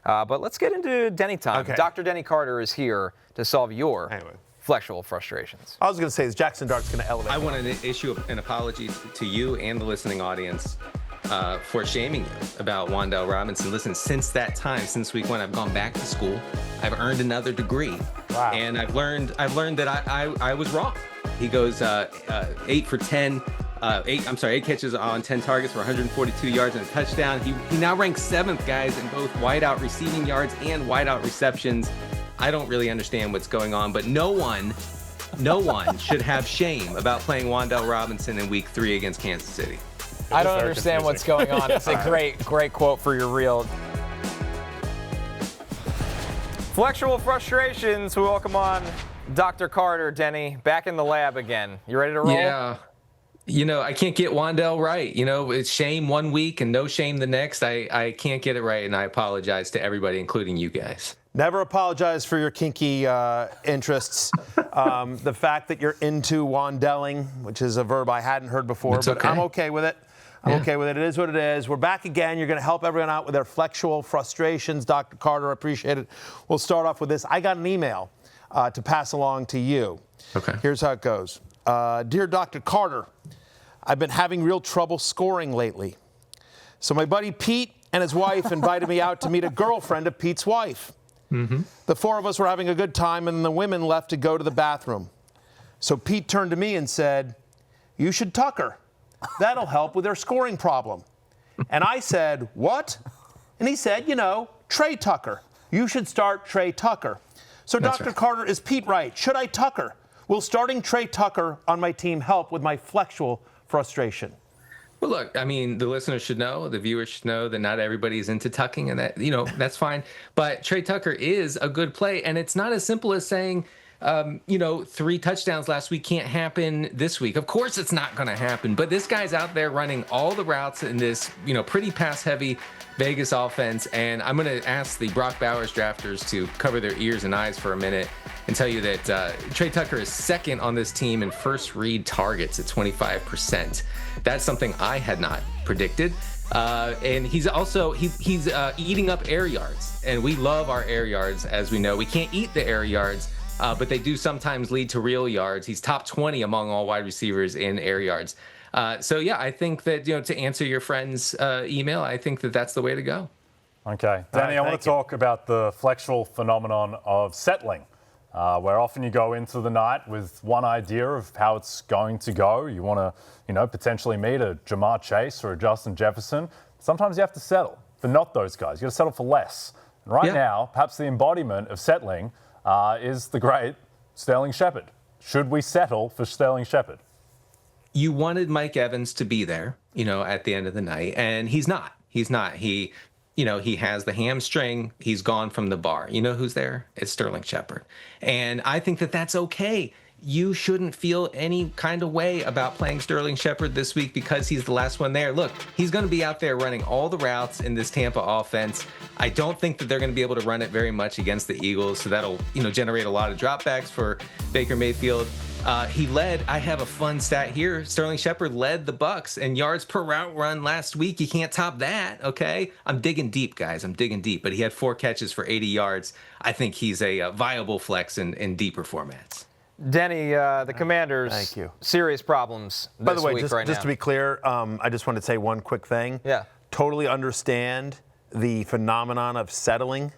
But let's get into Denny time. Okay. Dr. Denny Carter is here to solve your flexual frustrations. I was going to say, is Jackson Dart's going to elevate? I want to issue an apology to you and the listening audience for shaming you about Wan'Dale Robinson. Listen, since that time, since week 1, I've gone back to school. I've earned another degree. Wow. And I've learned that I was wrong. He goes 8 for 10. 8 catches on 10 targets for 142 yards and a touchdown. He now ranks 7th, guys, in both wideout receiving yards and wideout receptions. I don't really understand what's going on, but no one should have shame about playing Wan'Dale Robinson in week 3 against Kansas City. I don't understand what's going on. It's a great quote for your reel. Flexual Frustrations. We welcome on Dr. Carter, Denny, back in the lab again. You ready to roll? Yeah. I can't get Wan'Dale right. It's shame one week and no shame the next. I can't get it right, and I apologize to everybody, including you guys. Never apologize for your kinky interests. The fact that you're into Wan'Daling, which is a verb I hadn't heard before, but I'm okay with it. I'm okay with it. It is what it is. We're back again. You're going to help everyone out with their flexual frustrations. Dr. Carter, I appreciate it. We'll start off with this. I got an email to pass along to you. Okay. Here's how it goes. Dear Dr. Carter, I've been having real trouble scoring lately. So my buddy Pete and his wife invited me out to meet a girlfriend of Pete's wife. Mm-hmm. The 4 of us were having a good time, and the women left to go to the bathroom. So Pete turned to me and said, "You should tuck her. That'll help with her scoring problem." And I said, "What?" And he said, Trey Tucker. You should start Trey Tucker. So That's Dr. right. Carter, is Pete right? Should I tuck her? Will starting Trey Tucker on my team help with my flexual frustration? Well, look, the listeners should know, the viewers should know that not everybody's into tucking, and that, that's fine. But Trey Tucker is a good play, and it's not as simple as saying, 3 touchdowns last week can't happen this week. Of course it's not going to happen, but this guy's out there running all the routes in this, pretty pass-heavy Vegas offense, and I'm going to ask the Brock Bowers drafters to cover their ears and eyes for a minute and tell you that Trey Tucker is 2nd on this team in first read targets at 25%. That's something I had not predicted. And he's also he's eating up air yards, and we love our air yards, as we know. We can't eat the air yards, but they do sometimes lead to real yards. He's top 20 among all wide receivers in air yards. I think that, to answer your friend's email, I think that that's the way to go. Okay. Danny, I want to talk about the flexual phenomenon of settling, where often you go into the night with one idea of how it's going to go. You want to, potentially meet a Jamar Chase or a Justin Jefferson. Sometimes you have to settle for not those guys. You got to settle for less. And right now, perhaps the embodiment of settling is the great Sterling Shepard. Should we settle for Sterling Shepard? You wanted Mike Evans to be there, at the end of the night, and he's not. He's not. He has the hamstring. He's gone from the bar. You know who's there? It's Sterling Shepard. And I think that that's okay. You shouldn't feel any kind of way about playing Sterling Shepard this week because he's the last one there. Look, he's going to be out there running all the routes in this Tampa offense. I don't think that they're going to be able to run it very much against the Eagles, so that'll, generate a lot of dropbacks for Baker Mayfield. He led, I have a fun stat here, Sterling Shepard led the Bucs in yards per route run last week. You can't top that, okay? I'm digging deep, guys. I'm digging deep. But he had 4 catches for 80 yards. I think he's a viable flex in deeper formats. Denny, the Commanders, Thank you. serious problems this By the way, week right just now. to be clear, I just wanted to say one quick thing. Yeah. Totally understand the phenomenon of settling.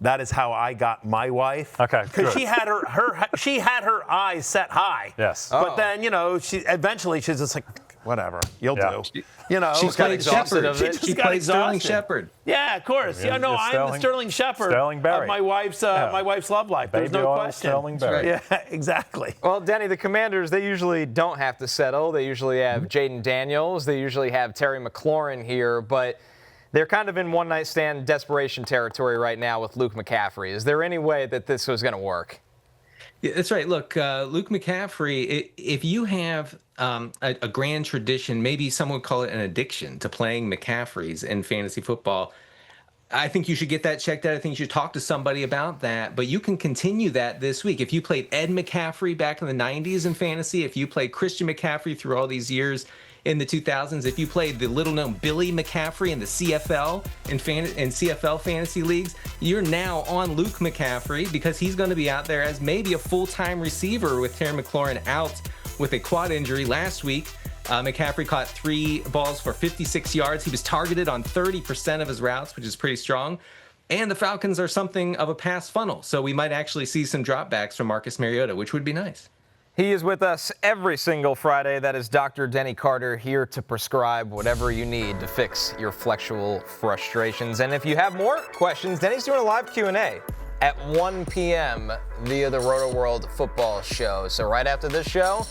That is how I got my wife. Okay, because good. she had her eyes set high. Yes. But then she's just like, whatever, you'll do. She's got exhausted of it. She played Sterling Shepard. Yeah, of course. Yeah, I'm the Sterling Shepard of my wife's love life. There's Baby no oil question. Sterling Berry. Yeah, exactly. Well, Denny, the Commanders, they usually don't have to settle. They usually have Jaden Daniels. They usually have Terry McLaurin here, but they're kind of in one-night stand desperation territory right now with Luke McCaffrey. Is there any way that this was going to work? Yeah, that's right. Look, Luke McCaffrey, if you have a grand tradition, maybe someone would call it an addiction to playing McCaffreys in fantasy football, I think you should get that checked out. I think you should talk to somebody about that. But you can continue that this week. If you played Ed McCaffrey back in the 90s in fantasy, if you played Christian McCaffrey through all these years in the 2000s. If you played the little-known Billy McCaffrey in the CFL and CFL fantasy leagues, you're now on Luke McCaffrey because he's going to be out there as maybe a full-time receiver with Terry McLaurin out with a quad injury last week. McCaffrey caught 3 balls for 56 yards. He was targeted on 30% of his routes, which is pretty strong. And the Falcons are something of a pass funnel, so we might actually see some dropbacks from Marcus Mariota, which would be nice. He is with us every single Friday. That is Dr. Denny Carter, here to prescribe whatever you need to fix your flexual frustrations. And if you have more questions, Denny's doing a live Q&A at 1 p.m. via the Roto World football show. So right after this show,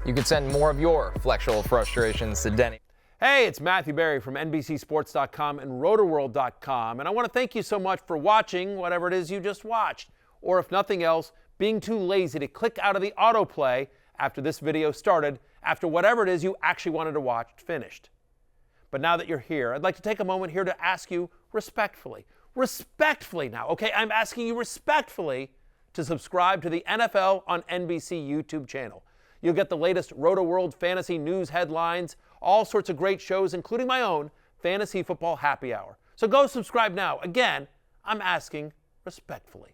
you can send more of your flexual frustrations to Denny. Hey, it's Matthew Berry from NBCSports.com and RotoWorld.com, and I want to thank you so much for watching whatever it is you just watched, or if nothing else, being too lazy to click out of the autoplay after this video started, after whatever it is you actually wanted to watch finished. But now that you're here, I'd like to take a moment here to ask you respectfully now, okay? I'm asking you respectfully to subscribe to the NFL on NBC YouTube channel. You'll get the latest Roto World fantasy news headlines, all sorts of great shows, including my own Fantasy Football Happy Hour. So go subscribe now. Again, I'm asking respectfully.